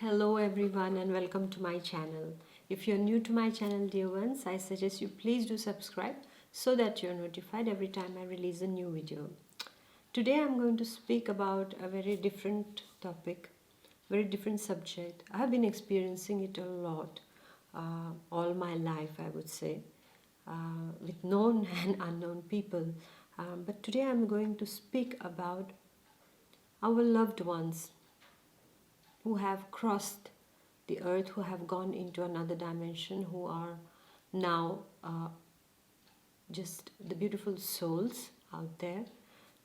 Hello everyone and welcome to my channel. If you're new to my channel, dear ones, I suggest you please do subscribe so that you're notified every time I release a new video. Today I'm going to speak about a very different topic, very different subject. I have been experiencing it a lot all my life, I would say, with known and unknown people. But today I'm going to speak about our loved ones who have crossed the earth, who have gone into another dimension, who are now just the beautiful souls out there.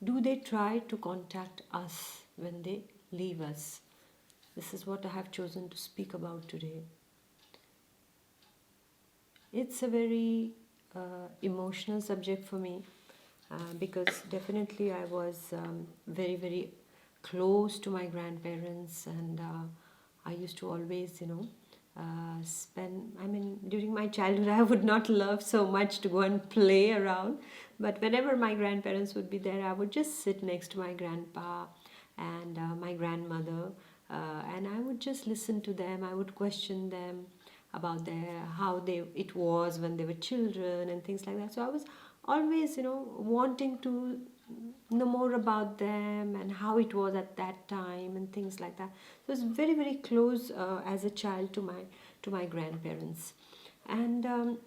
Do they try to contact us when they leave us? This is what I have chosen to speak about today. It's a very emotional subject for me because definitely I was very, very close to my grandparents, and I used to always, during my childhood, I would not love so much to go and play around, but whenever my grandparents would be there, I would just sit next to my grandpa and my grandmother, and I would just listen to them. I would question them about how it was when they were children and things like that. So I was always, wanting to know more about them and how it was at that time and things like that. So I was very, very close as a child to my grandparents, and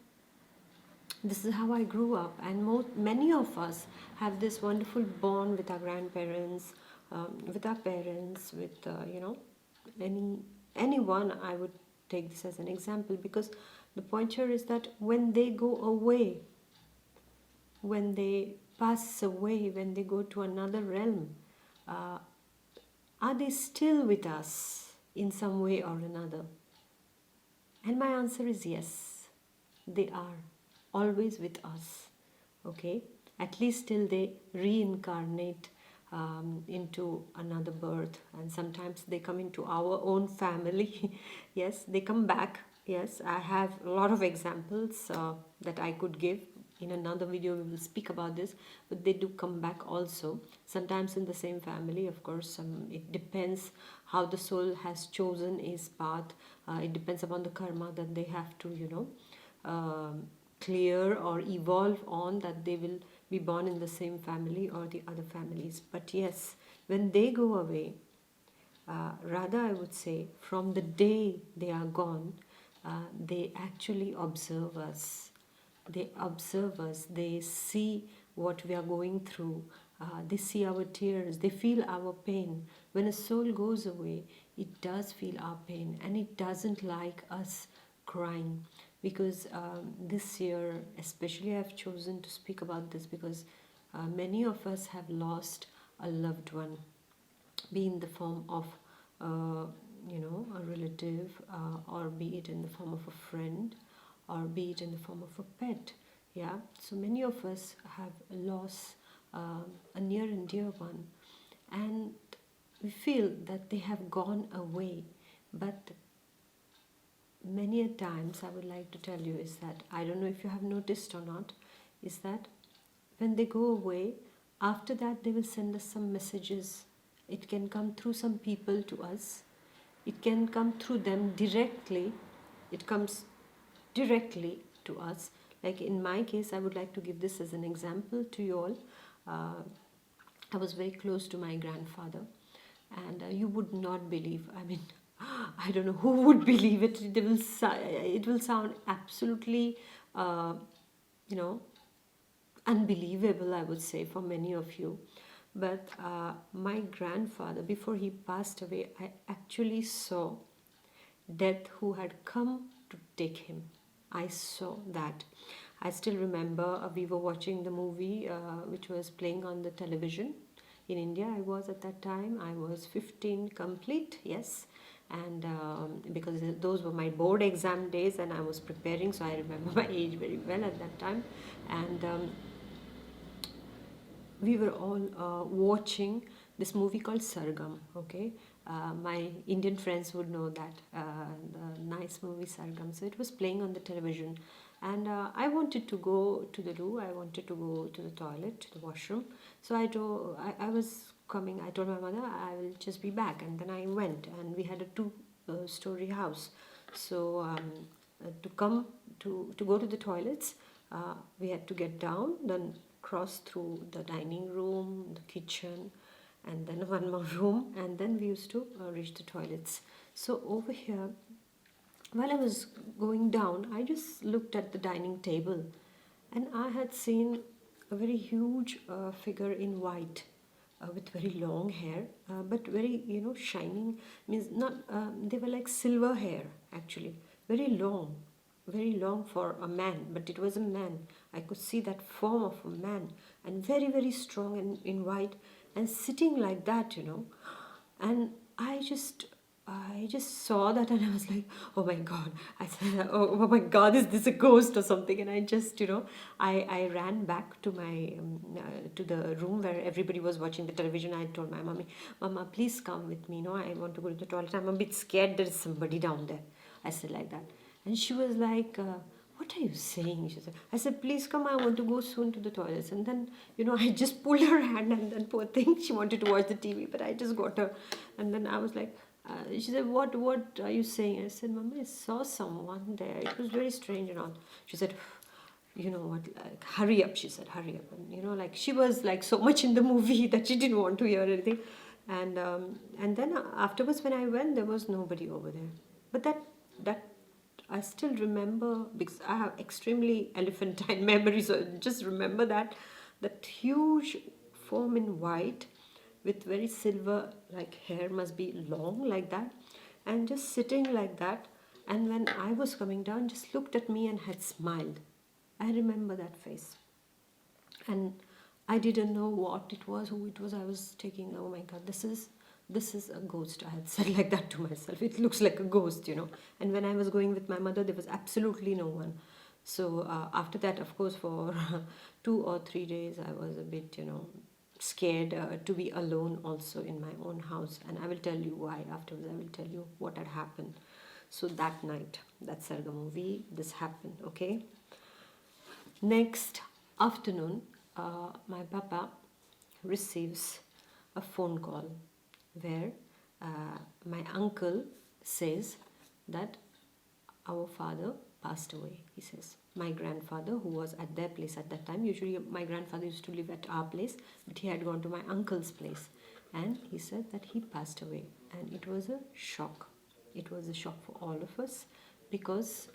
this is how I grew up. And many of us have this wonderful bond with our grandparents, with our parents, with any anyone. I would take this as an example because the point here is that when they go away, when they pass away, when they go to another realm, uh, are they still with us in some way or another? And my answer is yes, they are always with us. Okay, at least till they reincarnate into another birth, and sometimes they come into our own family. Yes, they come back. Yes, I have a lot of examples that I could give. In another video we will speak about this, but they do come back also, sometimes in the same family. Of course, it depends how the soul has chosen its path. It depends upon the karma that they have to clear or evolve on, that they will be born in the same family or the other families. But yes, when they go away, rather I would say from the day they are gone, they actually observe us. They observe us, they see what we are going through, they see our tears, they feel our pain. When a soul goes away, it does feel our pain, and it doesn't like us crying. Because this year especially I've chosen to speak about this because many of us have lost a loved one, be in the form of a relative, or be it in the form of a friend, or be it in the form of a pet. Yeah, so many of us have lost a near and dear one, and we feel that they have gone away. But many a times I would like to tell you is that, I don't know if you have noticed or not, is that when they go away, after that they will send us some messages. It can come through some people to us, it can come through them directly, it comes directly to us. Like in my case, I would like to give this as an example to you all. I was very close to my grandfather, and you would not believe, I mean, I don't know who would believe it. It will sound absolutely, you know, unbelievable, I would say, for many of you. But my grandfather, before he passed away, I actually saw death who had come to take him. I saw that. I still remember we were watching the movie which was playing on the television in India. I was at that time, I was 15 complete, yes. And because those were my board exam days and I was preparing, so I remember my age very well at that time. And we were all watching this movie called Sargam. Okay, my Indian friends would know that, the nice movie Sargam. So it was playing on the television, and I wanted to go to the loo. I wanted to go to the toilet, to the washroom. So I was coming. I told my mother I will just be back, and then I went, and we had a story house. So to go to the toilets, we had to get down, then cross through the dining room, the kitchen, and then one more room, and then we used to reach the toilets. So over here, while I was going down, I just looked at the dining table, and I had seen a very huge figure in white, with very long hair, but very, shining. Means not, they were like silver hair actually, very long for a man, but it was a man. I could see that form of a man, and very, very strong and in white, and sitting like that. And I just saw that, and I was like, oh my God. I said, oh my God, is this a ghost or something? And I just, I ran back to my to the room where everybody was watching the television. I told my mommy, Mama, please come with me. I want to go to the toilet. I'm a bit scared. There is somebody down there. I said like that. And she was like, what are you saying? She said, I said, please come, I want to go soon to the toilets. And then, I just pulled her hand, and then poor thing, she wanted to watch the TV, but I just got her. And then I was like, she said, what are you saying? I said, Mama, I saw someone there. It was very strange and all. She said, you know what, like, hurry up, she said, hurry up. And, like, she was like so much in the movie that she didn't want to hear anything. And then afterwards, when I went, there was nobody over there. But that I still remember, because I have extremely elephantine memory, so just remember that huge form in white with very silver like hair, must be long like that, and just sitting like that. And when I was coming down, just looked at me and had smiled. I remember that face. And I didn't know what it was, who it was. I was taking, oh my God, this is a ghost. I had said like that to myself. It looks like a ghost. And when I was going with my mother, there was absolutely no one. So after that, of course, for 2 or 3 days, I was a bit, scared to be alone also in my own house. And I will tell you why afterwards. I will tell you what had happened. So that night, that Sarga movie, this happened, okay? Next afternoon, my papa receives a phone call where my uncle says that our father passed away. He says, my grandfather, who was at their place at that time, usually my grandfather used to live at our place, but he had gone to my uncle's place, and he said that he passed away. And it was a shock. It was a shock for all of us, because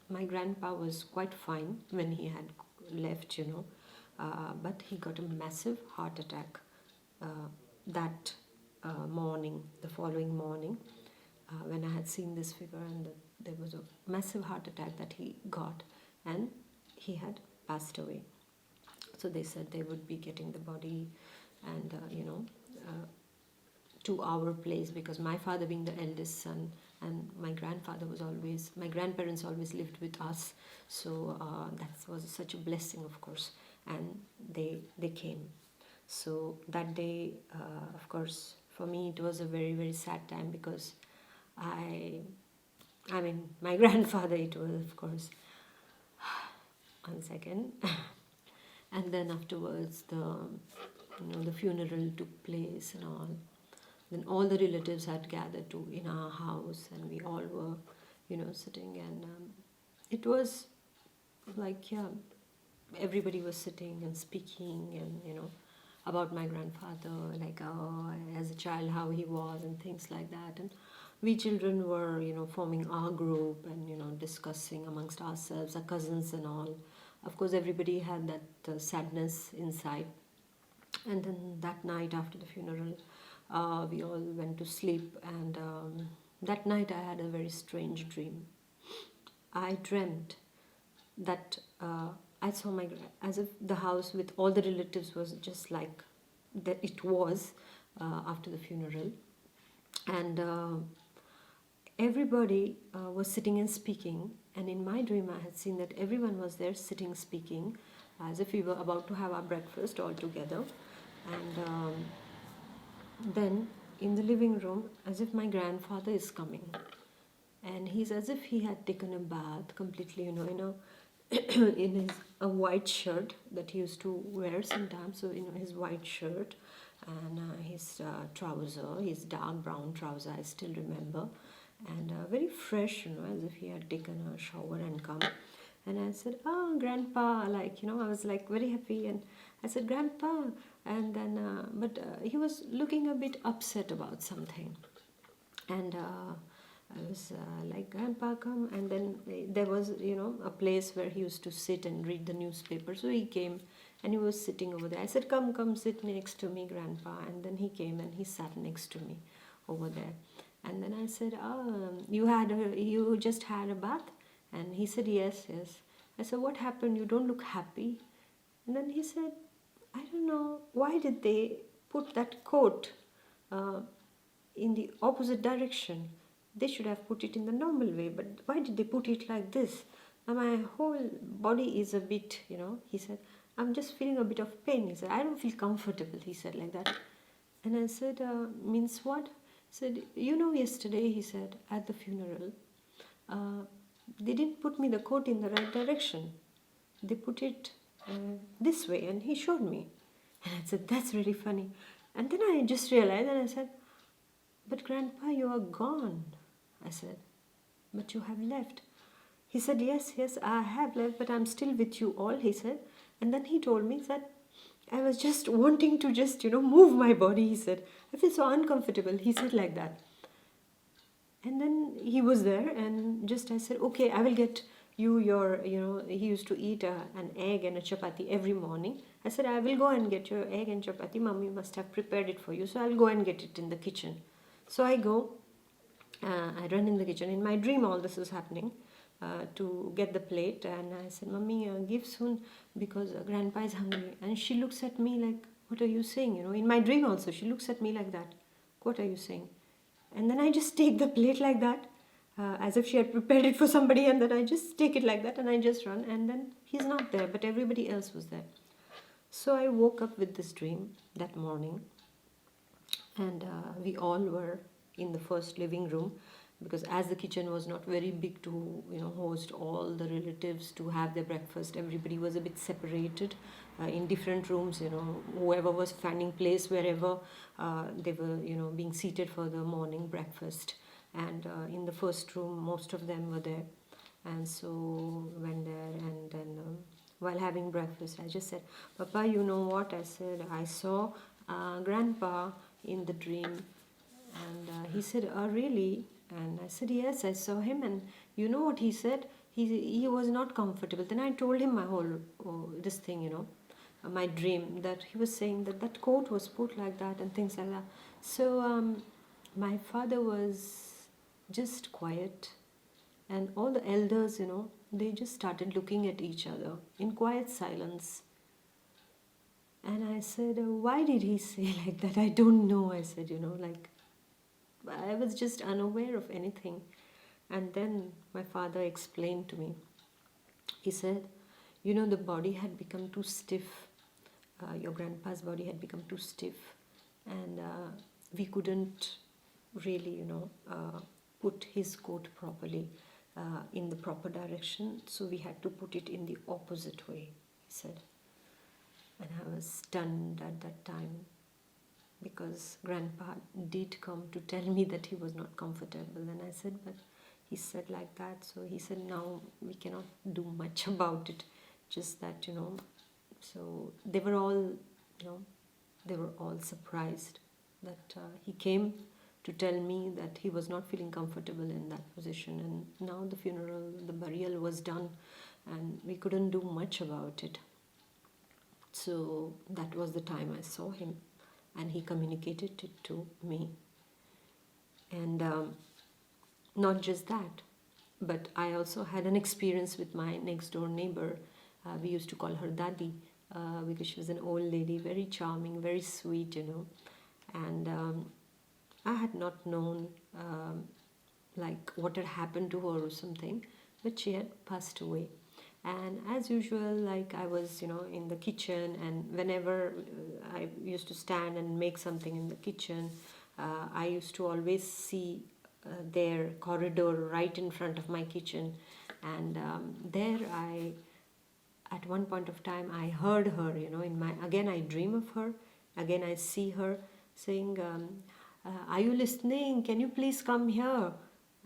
my grandpa was quite fine when he had left, but he got a massive heart attack that morning, the following morning, when I had seen this figure, and there was a massive heart attack that he got, and he had passed away. So they said they would be getting the body and, to our place, because my father being the eldest son, and my grandparents always lived with us. So that was such a blessing, of course, and they came. So that day, of course, for me it was a very, very sad time, because my grandfather, it was, of course, 1 second. And then afterwards, the funeral took place and all. Then all the relatives had gathered in our house, and we all were, sitting, and it was like, yeah, everybody was sitting and speaking, and about my grandfather, like, as a child how he was and things like that. And we children were, forming our group and discussing amongst ourselves, our cousins and all. Of course, everybody had that sadness inside. And then that night after the funeral, we all went to sleep, and that night I had a very strange dream. I dreamt that I saw as if the house with all the relatives was just like that it was after the funeral, and everybody was sitting and speaking. And in my dream, I had seen that everyone was there sitting, speaking, as if we were about to have our breakfast all together. And then in the living room, as if my grandfather is coming, and he's as if he had taken a bath completely, in a white shirt that he used to wear sometimes. So his white shirt, and his trouser, his dark brown trouser, I still remember, and very fresh, as if he had taken a shower and come. And I said, "Oh, Grandpa!" I was like very happy, and I said, "Grandpa," and then, but he was looking a bit upset about something, and I was like, "Grandpa, come!" And then there was, a place where he used to sit and read the newspaper. So he came, and he was sitting over there. I said, "Come, come, sit next to me, Grandpa." And then he came and he sat next to me over there. And then I said, "Oh, you just had a bath?" And he said, "Yes, yes." I said, "What happened? You don't look happy." And then he said, "I don't know. Why did they put that coat uh, in the opposite direction? They should have put it in the normal way, but why did they put it like this? Now my whole body is a bit, he said, I'm just feeling a bit of pain." He said, "I don't feel comfortable," he said like that. And I said, "Means what?" He said, "Yesterday," he said, "at the funeral, uh, they didn't put me the coat in the right direction. They put it this way," and he showed me. And I said, "That's really funny." And then I just realized, and I said, "But Grandpa, you are gone." I said, "But you have left." He said, "Yes, yes, I have left, but I'm still with you all," he said. And then he told me that I was just wanting to just, move my body, he said. "I feel so uncomfortable," he said like that. And then he was there, and just I said, "Okay, I will get you your," he used to eat an egg and a chapati every morning. I said, "I will go and get your egg and chapati. Mummy must have prepared it for you, so I'll go and get it in the kitchen." So I go, I run in the kitchen. In my dream, all this is happening. To get the plate, and I said, "Mummy, give soon because Grandpa is hungry." And she looks at me like, "What are you saying?" In my dream also, she looks at me like that. "What are you saying?" And then I just take the plate like that, as if she had prepared it for somebody, and then I just take it like that and I just run, and then he's not there, but everybody else was there. So I woke up with this dream that morning, and we all were in the first living room, because as the kitchen was not very big to host all the relatives to have their breakfast, everybody was a bit separated in different rooms. Whoever was finding place wherever they were being seated for the morning breakfast. And in the first room, most of them were there, and so went there, and then while having breakfast, I just said, "Papa, you know what?" I said, "I saw Grandpa in the dream." And he said, "Oh, really?" And I said, "Yes, I saw him." And you know what he said? He was not comfortable. Then I told him my whole this thing, my dream, that he was saying that that coat was put like that and things like that. So my father was just quiet, and all the elders, they just started looking at each other in quiet silence. And I said, "Why did he say like that?" "I don't know," I said, like I was just unaware of anything. And then my father explained to me. He said, "The body had become too stiff. Your grandpa's body had become too stiff, and we couldn't really, put his coat properly in the proper direction. So we had to put it in the opposite way," he said. And I was stunned at that time, because Grandpa did come to tell me that he was not comfortable. And I said, "But he said like that." So he said, "Now we cannot do much about it. Just that, So they were all, they were all surprised that he came to tell me that he was not feeling comfortable in that position. And now the funeral, the burial was done, and we couldn't do much about it. So that was the time I saw him, and he communicated it to me. And not just that, but I also had an experience with my next door neighbor. We used to call her Dadi, because she was an old lady, very charming, very sweet, And I had not known like what had happened to her or something, but she had passed away. And as usual, like I was, in the kitchen, and whenever I used to stand and make something in the kitchen, I used to always see their corridor right in front of my kitchen. And there at one point of time, I heard her, in my, again, I dream of her, again I see her saying, are you listening? Can you please come here?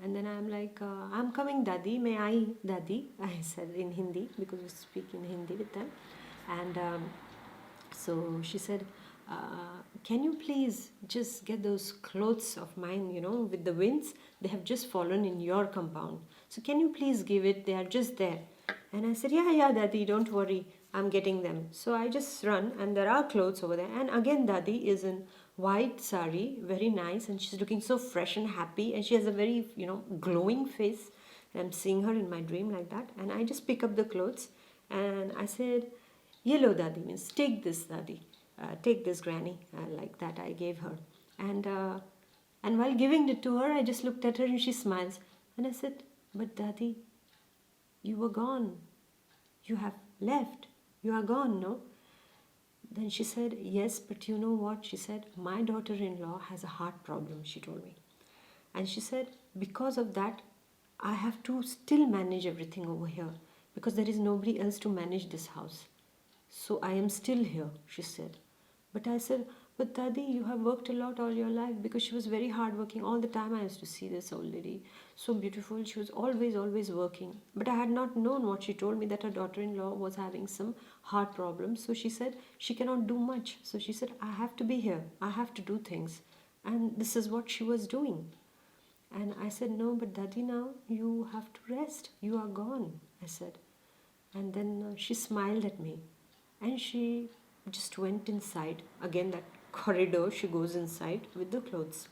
And then I'm like, I'm coming, Dadi. May I, Dadi? I said in Hindi, because we speak in Hindi with them. And so she said, can you please just get those clothes of mine, with the winds? They have just fallen in your compound. So can you please give it? They are just there. And I said, yeah, Dadi, don't worry. I'm getting them. So I just run, and there are clothes over there. And again, Dadi is in white sari, very nice, and she's looking so fresh and happy. And she has a very, glowing face. And I'm seeing her in my dream like that. And I just pick up the clothes, and I said, yellow, Dadi, means take this, Dadi. Take this, Granny, like that I gave her. And while giving it to her, I just looked at her and she smiles. And I said, but Dadi, you were gone. You have left. You are gone, no? Then she said, yes, but you know what? She said, my daughter-in-law has a heart problem, she told me. And she said, because of that, I have to still manage everything over here, because there is nobody else to manage this house. So I am still here, she said. But I said, but Dadi, you have worked a lot all your life, because she was very hardworking. All the time I used to see this old lady, so beautiful. She was always working. But I had not known what she told me, that her daughter-in-law was having some heart problems. So she said she cannot do much. So she said, I have to be here. I have to do things. And this is what she was doing. And I said, no, but Dadi, now you have to rest. You are gone, I said. And then she smiled at me. And she just went inside. Again, that corridor, she goes inside with the clothes.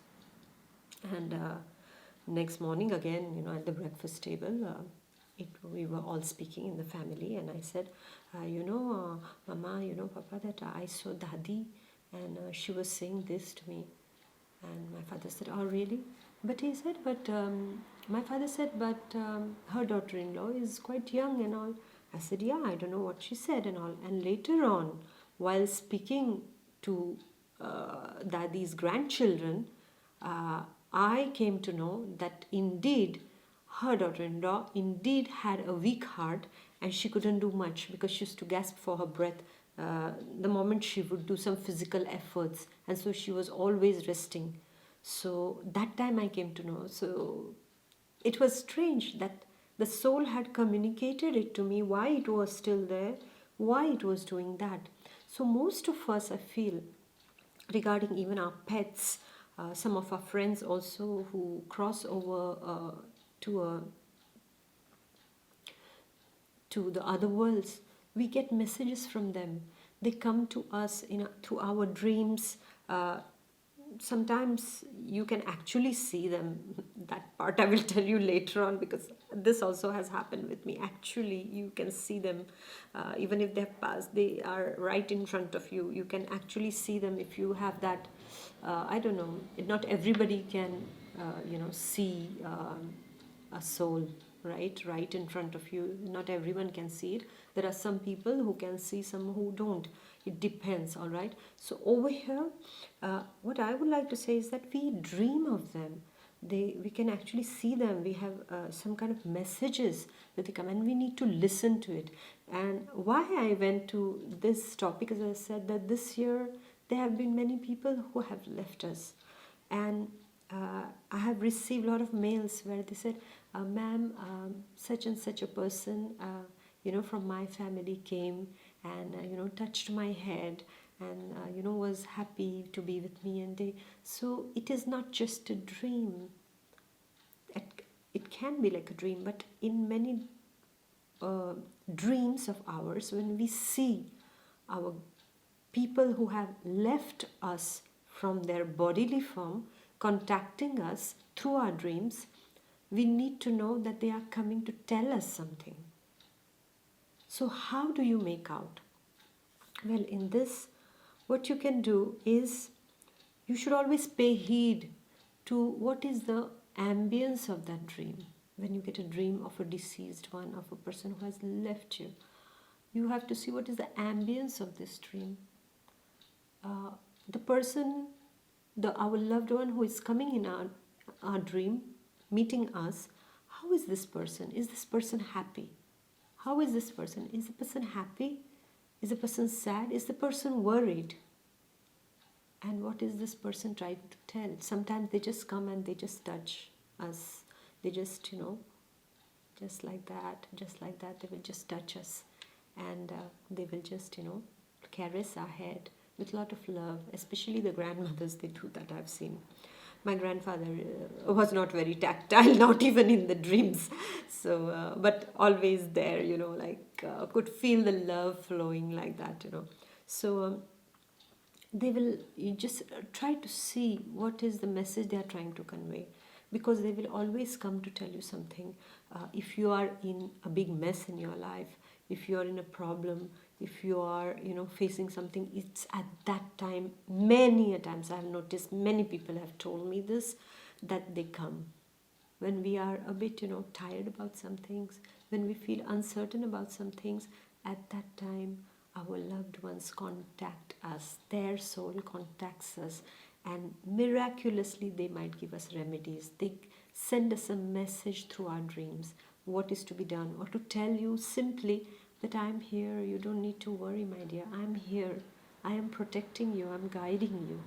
And next morning, again, at the breakfast table, we were all speaking in the family. And I said, Mama, Papa, that I saw Dadi. And she was saying this to me. And my father said, oh, really? But he said, my father said, her daughter-in-law is quite young and all. I said, yeah, I don't know what she said and all. And later on, while speaking to Dadi's grandchildren, I came to know that indeed her daughter-in-law indeed had a weak heart, and she couldn't do much because she used to gasp for her breath the moment she would do some physical efforts, and so she was always resting. So that time I came to know. So it was strange that the soul had communicated it to me, why it was still there, why it was doing that. So most of us, I feel, regarding even our pets, some of our friends also who cross over to the other worlds, we get messages from them. They come to us through our dreams. Sometimes you can actually see them. That part I will tell you later on, because this also has happened with me. Actually, you can see them. Even if they have passed, they are right in front of you. You can actually see them if you have that. I don't know. Not everybody can, see a soul right in front of you. Not everyone can see it. There are some people who can see, some who don't. It depends. All right. So over here, what I would like to say is that we dream of them. We can actually see them. We have some kind of messages that they come, and we need to listen to it. And why I went to this topic, as I said, that this year there have been many people who have left us. And I have received a lot of mails where they said, ma'am, such and such a person, from my family came and, touched my head and, was happy to be with me. And so it is not just a dream. It can be like a dream, but in many dreams of ours, when we see our people who have left us from their bodily form contacting us through our dreams, we need to know that they are coming to tell us something. So how do you make out? Well, in this, what you can do is, you should always pay heed to what is the ambience of that dream. When you get a dream of a deceased one, of a person who has left you, you have to see what is the ambience of this dream. The person, our loved one who is coming in our dream, meeting us, how is this person? Is this person happy? How is this person? Is the person happy? Is the person sad? Is the person worried? And what is this person trying to tell? Sometimes they just come and they just touch us. They just, just like that, they will just touch us. And they will just, caress our head with a lot of love. Especially the grandmothers, they do that, I've seen. My grandfather was not very tactile, not even in the dreams. So, but always there, could feel the love flowing like that. So they will, you just try to see what is the message they are trying to convey, because they will always come to tell you something. If you are in a big mess in your life, if you are in a problem, if you are facing something, it's at that time, many a times I have noticed, many people have told me this, that they come when we are a bit tired about some things, when we feel uncertain about some things. At that time our loved ones contact us, their soul contacts us, and miraculously they might give us remedies. They send us a message through our dreams, what is to be done, or to tell you simply that I'm here, you don't need to worry, my dear, I'm here, I am protecting you, I'm guiding you.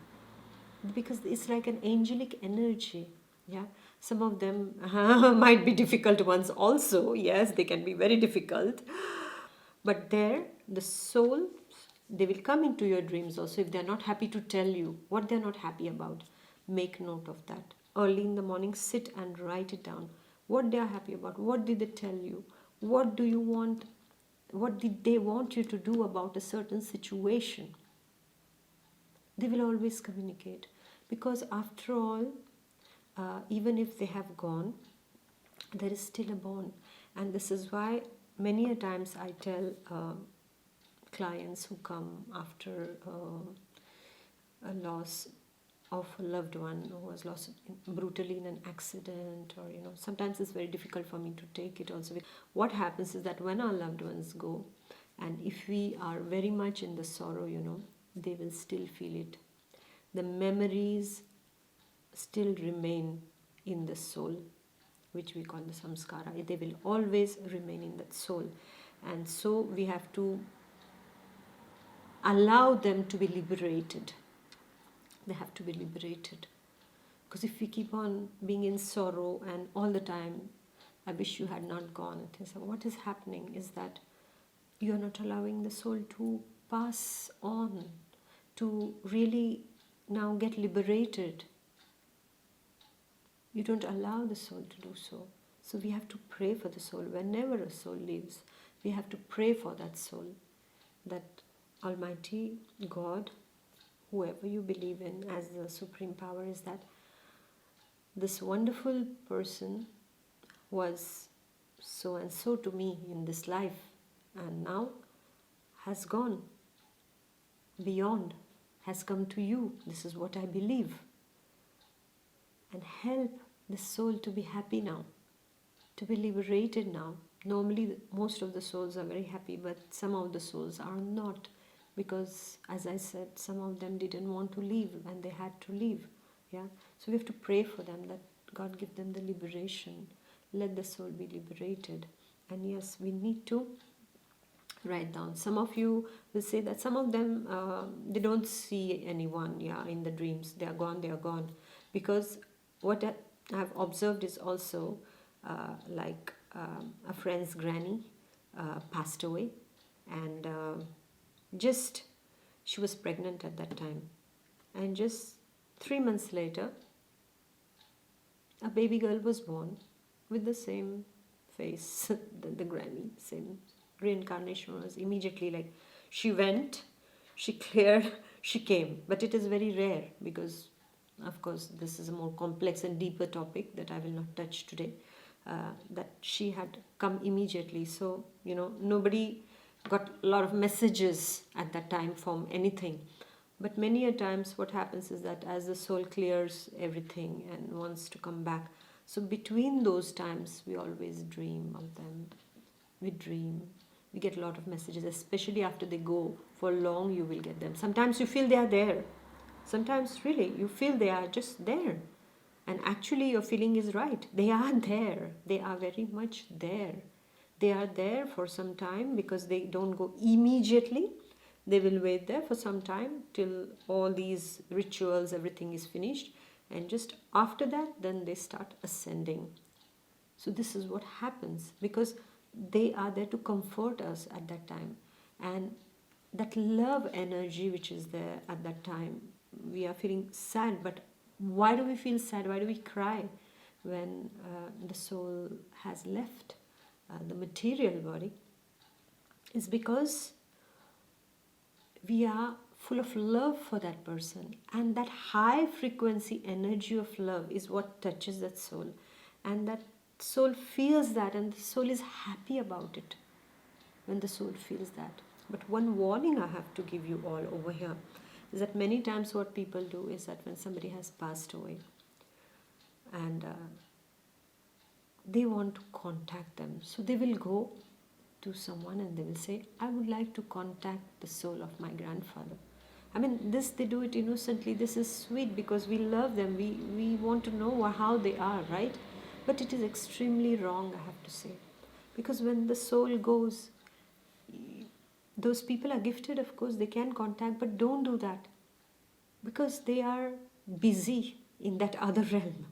Because it's like an angelic energy. Yeah, some of them might be difficult ones also. Yes, they can be very difficult, but there the soul, they will come into your dreams also. If they're not happy to tell you what they're not happy about, make note of that. Early in the morning, sit and write it down, what they are happy about, what did they tell you, what do you want, what did they want you to do about a certain situation. They will always communicate, because after all, even if they have gone, there is still a bond. And this is why many a times I tell clients who come after a loss of a loved one who was lost brutally in an accident, or sometimes it's very difficult for me to take it also. What happens is that when our loved ones go, and if we are very much in the sorrow, they will still feel it. The memories still remain in the soul, which we call the samskara. They will always remain in that soul. And so we have to allow them to be liberated. They have to be liberated. Because if we keep on being in sorrow and all the time, I wish you had not gone, what is happening is that you are not allowing the soul to pass on, to really now get liberated. You don't allow the soul to do so. So we have to pray for the soul. Whenever a soul leaves, we have to pray for that soul, that Almighty God, whoever you believe in as the supreme power, is that this wonderful person was so and so to me in this life, and now has gone beyond, has come to you. This is what I believe. And help the soul to be happy now, to be liberated now. Normally, most of the souls are very happy, but some of the souls are not, because, as I said, some of them didn't want to leave and they had to leave. Yeah, so we have to pray for them, that God give them the liberation. Let the soul be liberated. And yes, we need to write down. Some of you will say that some of them, they don't see anyone, in the dreams. They are gone. Because what I have observed is also a friend's granny passed away, and she was pregnant at that time, and just 3 months later a baby girl was born with the same face, the granny, same reincarnation. Was immediately like she went, she cleared, she came. But it is very rare, because of course this is a more complex and deeper topic that I will not touch today, that she had come immediately. So nobody got a lot of messages at that time from anything. But many a times what happens is that as the soul clears everything and wants to come back, so between those times we always dream of them. We dream, we get a lot of messages, especially after they go. For long you will get them. Sometimes you feel they are there. Sometimes really you feel they are just there. And actually your feeling is right. They are there. They are very much there. They are there for some time, because they don't go immediately. They will wait there for some time till all these rituals, everything is finished, and just after that, then they start ascending. So this is what happens, because they are there to comfort us at that time. And that love energy which is there at that time, we are feeling sad, but why do we feel sad? Why do we cry when the soul has left the material body? It's because we are full of love for that person, and that high frequency energy of love is what touches that soul, and that soul feels that, and the soul is happy about it when the soul feels that. But one warning I have to give you all over here is that many times what people do is that when somebody has passed away and they want to contact them, so they will go to someone and they will say, I would like to contact the soul of my grandfather. I mean, this, they do it innocently. This is sweet because we love them. We want to know how they are, right? But it is extremely wrong, I have to say. Because when the soul goes, those people are gifted, of course, they can contact, but don't do that. Because they are busy in that other realm.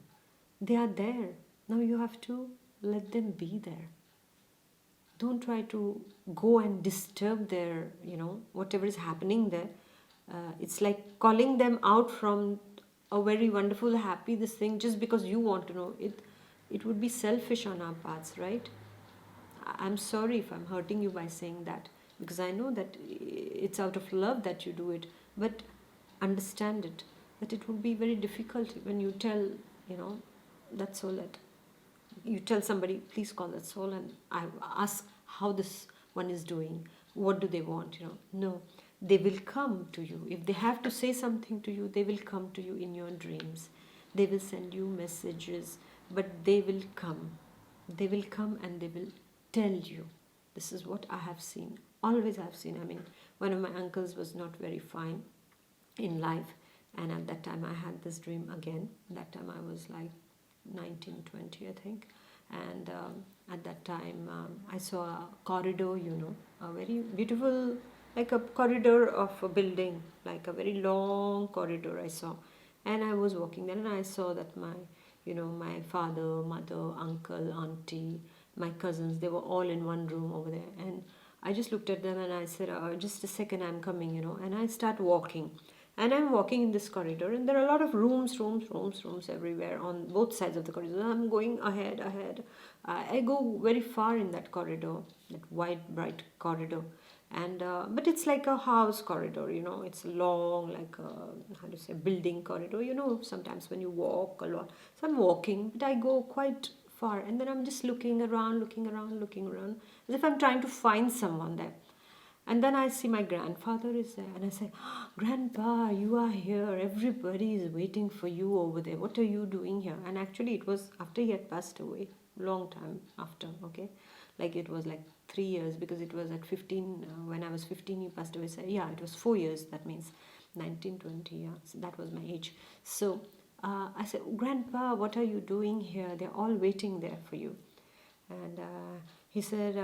They are there. Now you have to let them be there. Don't try to go and disturb their, whatever is happening there. It's like calling them out from a very wonderful, happy this thing just because you want to know it. It would be selfish on our parts, right? I'm sorry if I'm hurting you by saying that, because I know that it's out of love that you do it. But understand it, that it would be very difficult when you tell, that soul, that you tell somebody, please call that soul and I ask how this one is doing, what do they want, No, they will come to you. If they have to say something to you, they will come to you in your dreams. They will send you messages, but they will come. They will come and they will tell you. This is what I have seen. Always I have seen. I mean, one of my uncles was not very fine in life, and at that time I had this dream again. That time I was like 19, 20, I think. And at that time I saw a corridor, a very beautiful, like a corridor of a building, like a very long corridor I saw. And I was walking there and I saw that my father, mother, uncle, auntie, my cousins, they were all in one room over there. And I just looked at them and I said, just a second, I'm coming, and I start walking. And I'm walking in this corridor, and there are a lot of rooms everywhere on both sides of the corridor. I'm going ahead. I go very far in that corridor, that wide, bright corridor. And but it's like a house corridor, it's long, like a building corridor. Sometimes when you walk a lot. So I'm walking, but I go quite far, and then I'm just looking around, as if I'm trying to find someone there. And then I see my grandfather is there, and I say, Grandpa, you are here. Everybody is waiting for you over there. What are you doing here? And actually, it was after he had passed away, long time after, okay? Like it was like 3 years, because it was at 15, when I was 15, he passed away. So yeah, it was 4 years, that means 19, 20, yeah. So that was my age. So I said, Grandpa, what are you doing here? They're all waiting there for you. And he said,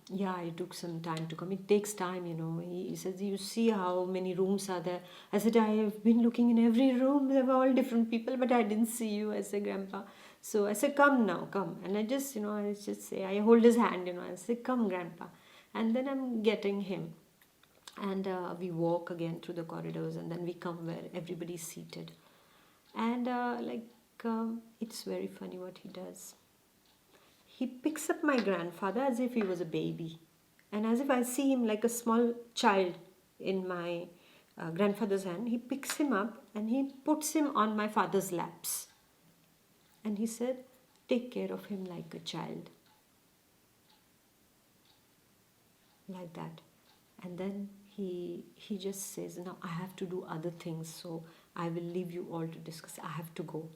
yeah, it took some time to come. It takes time, He says, you see how many rooms are there? I said, I have been looking in every room. There were all different people, but I didn't see you. I said, Grandpa. So I said, come now, come. And I just, I hold his hand, I said, come, Grandpa. And then I'm getting him. And we walk again through the corridors, and then we come where everybody's seated. And it's very funny what he does. He picks up my grandfather as if he was a baby, and as if I see him like a small child in my grandfather's hand. He picks him up and he puts him on my father's laps. And he said, take care of him like a child. Like that. And then he just says, now I have to do other things, so I will leave you all to discuss. I have to go.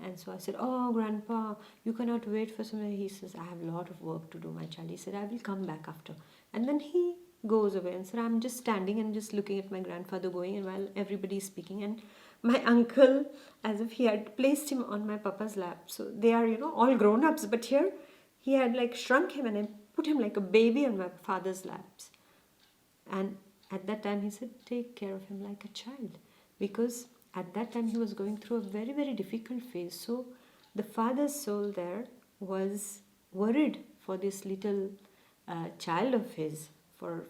And so I said, oh, Grandpa, you cannot wait for somebody. He says, I have a lot of work to do, my child. He said, I will come back after. And then he goes away and said, I'm just standing and just looking at my grandfather going, and while everybody is speaking. And my uncle, as if he had placed him on my papa's lap. So they are, all grown-ups. But here, he had like shrunk him and I put him like a baby on my father's laps. And at that time he said, take care of him like a child, because at that time he was going through a very, very difficult phase. So the father's soul there was worried for this little child of his. For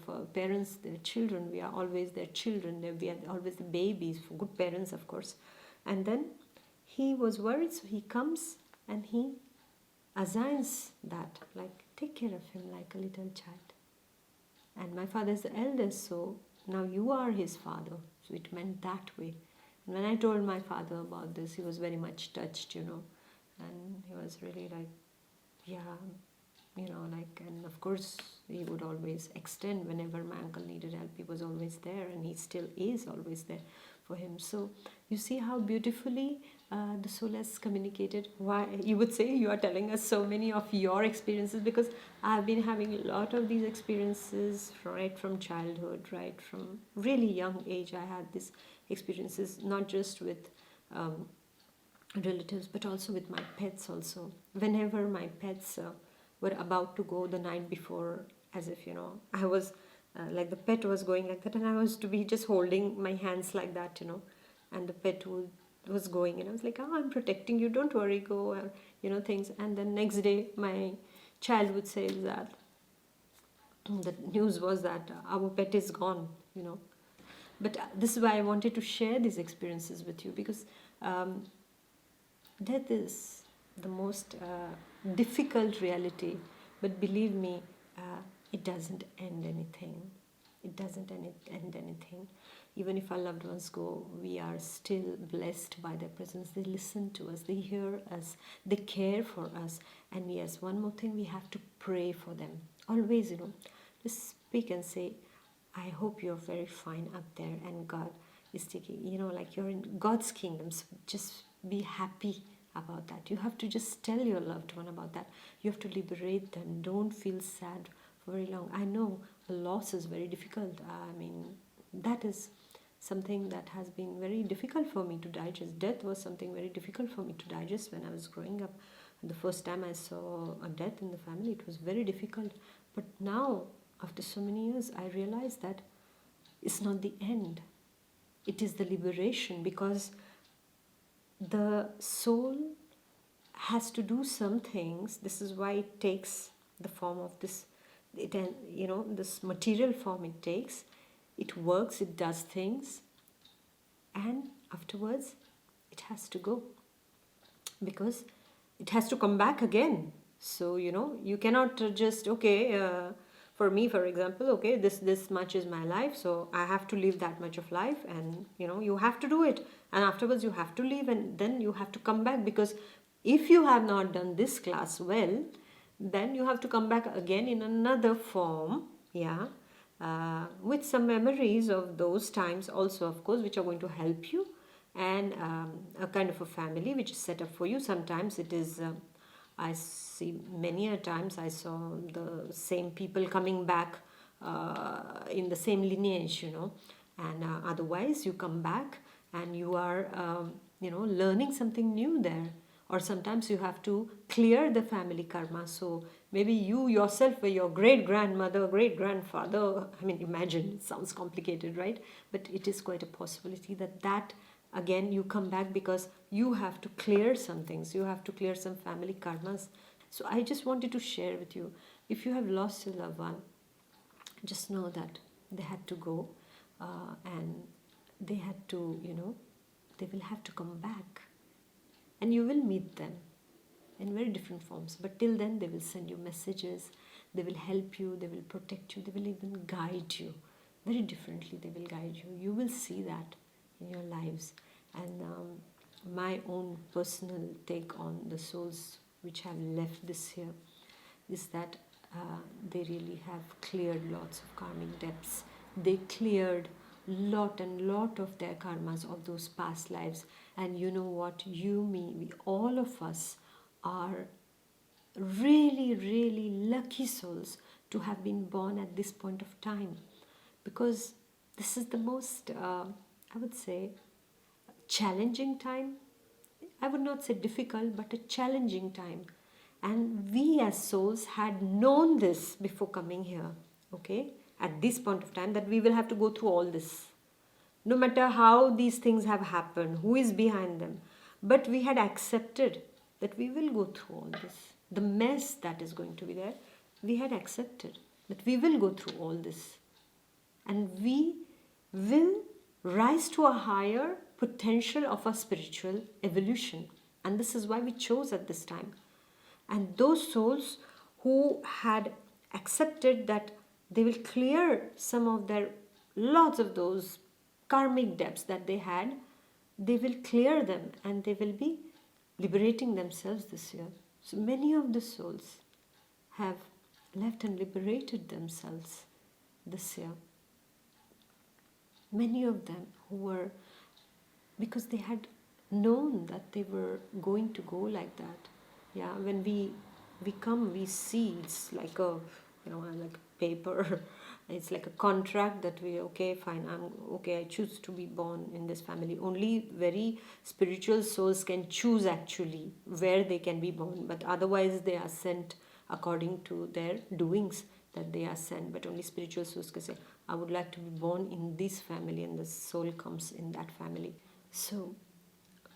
for parents, their children, we are always their children. We are always the babies for good parents, of course. And then he was worried, so he comes and he assigns that, like, take care of him like a little child. And my father is the eldest, so now you are his father. So it meant that way. And when I told my father about this, he was very much touched, and he was really like, yeah, and of course he would always extend whenever my uncle needed help. He was always there, and he still is always there for him. So you see how beautifully the soul has communicated. Why you would say you are telling us so many of your experiences, because I've been having a lot of these experiences right from childhood, right from really young age. I had these experiences not just with relatives, but also with my pets also. Whenever my pets were about to go the night before, as if I was like the pet was going like that, and I was to be just holding my hands like that, and the pet was going, and I was like, oh, I'm protecting you, don't worry, go, things. And then next day my child would say that the news was that our pet is gone, but this is why I wanted to share these experiences with you, because death is the most difficult reality, but believe me, it doesn't end anything. It doesn't end anything. Even if our loved ones go, we are still blessed by their presence. They listen to us, they hear us, they care for us. And yes, one more thing, we have to pray for them. Always, just speak and say, I hope you're very fine up there, and God is taking, like you're in God's kingdom. So just be happy about that. You have to just tell your loved one about that. You have to liberate them. Don't feel sad for very long. I know a loss is very difficult. I mean, that is something that has been very difficult for me to digest. Death was something very difficult for me to digest when I was growing up. The first time I saw a death in the family, it was very difficult. But now, after so many years, I realize that it's not the end. It is the liberation, because the soul has to do some things. This is why it takes the form of this, this material form it takes. It works, it does things, and afterwards it has to go, because it has to come back again. So you cannot just, for me, for example, okay, this much is my life, so I have to live that much of life, and you have to do it, and afterwards you have to leave, and then you have to come back, because if you have not done this class well, then you have to come back again in another form, with some memories of those times also, of course, which are going to help you, and a kind of a family which is set up for you. Sometimes it is I see many a times I saw the same people coming back in the same lineage, and otherwise you come back and you are, learning something new there. Or sometimes you have to clear the family karma. So maybe you yourself were your great grandmother, great grandfather. I mean, imagine, it sounds complicated, right? But it is quite a possibility that again you come back, because you have to clear some things, you have to clear some family karmas. So I just wanted to share with you, if you have lost a loved one, just know that they had to go, and they had to, they will have to come back, and you will meet them in very different forms. But till then, they will send you messages, they will help you, they will protect you, they will even guide you very differently. They will guide you. You will see that in your lives. And my own personal take on the souls which have left this year is that they really have cleared lots of karmic debts. They cleared lot and lot of their karmas of those past lives. And you know what? You, me, we, all of us are really, really lucky souls to have been born at this point of time, because this is the most, I would say, challenging time. I would not say difficult, but a challenging time. And we as souls had known this before coming here, okay? at this point of time that we will have to go through all this. No matter how these things have happened, who is behind them. But we had accepted that we will go through all this. The mess that is going to be there, we had accepted that we will go through all this. And we will rise to a higher potential of our spiritual evolution. And this is why we chose at this time. And those souls who had accepted that they will clear some of their, lots of those karmic debts that they had, they will clear them and they will be liberating themselves this year. So many of the souls have left and liberated themselves this year. Many of them who were, because they had known that they were going to go like that. Yeah, when we come, we see it's like a, like paper. It's like a contract that we, okay, fine, I choose to be born in this family. Only very spiritual souls can choose actually where they can be born, but otherwise they are sent according to their doings that they are sent. But only spiritual souls can say, I would like to be born in this family, and the soul comes in that family. So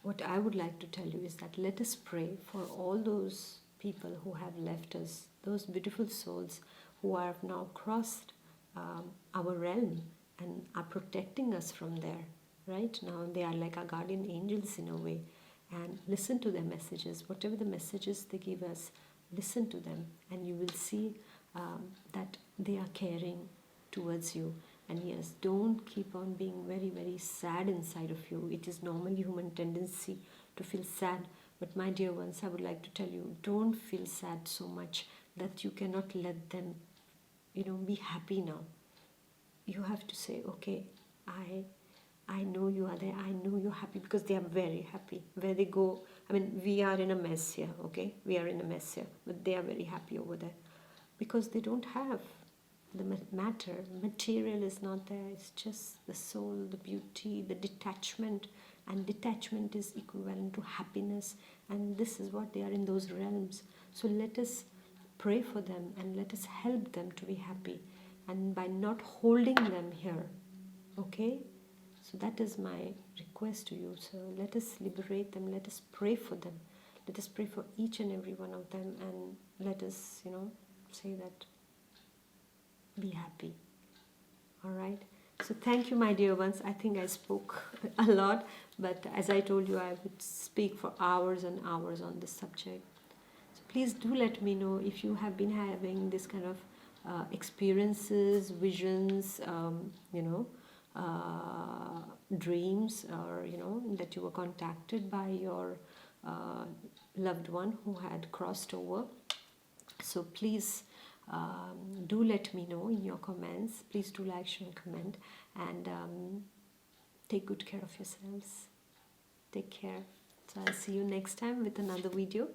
what I would like to tell you is that let us pray for all those people who have left us, those beautiful souls who have now crossed our realm and are protecting us from there. Right now they are like our guardian angels in a way, and listen to their messages. Whatever the messages they give us, listen to them, and you will see that they are caring towards you. And yes, don't keep on being very, very sad inside of you. It is normal human tendency to feel sad. But my dear ones, I would like to tell you, don't feel sad so much that you cannot let them, be happy now. You have to say, okay, I know you are there. I know you're happy, because they are very happy. Where they go, we are in a mess here, okay? We are in a mess here. But they are very happy over there. Because they don't have the matter. Material is not there. It's just the soul, the beauty, the detachment. And detachment is equivalent to happiness. And this is what they are in those realms. So let us pray for them and let us help them to be happy. And by not holding them here, okay? So that is my request to you. So let us liberate them. Let us pray for them. Let us pray for each and every one of them. And let us, say that, be happy. All right? So thank you, my dear ones. I think I spoke a lot, but as I told you, I would speak for hours and hours on this subject. So please do let me know if you have been having this kind of experiences, visions, dreams, or that you were contacted by your loved one who had crossed over. So please do let me know in your comments. Please do like, share, and comment, and take good care of yourselves. Take care. So I'll see you next time with another video,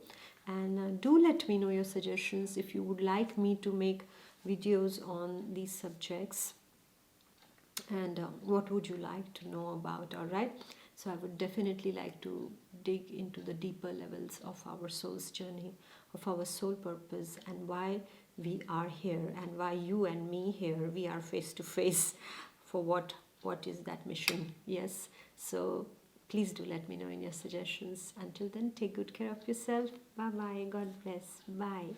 and do let me know your suggestions if you would like me to make videos on these subjects, and what would you like to know about. All right, so I would definitely like to dig into the deeper levels of our soul's journey, of our soul purpose, and why we are here, and why you and me here, we are face to face for what is that mission. Yes, so please do let me know in your suggestions. Until then, take good care of yourself. Bye bye. God bless. Bye.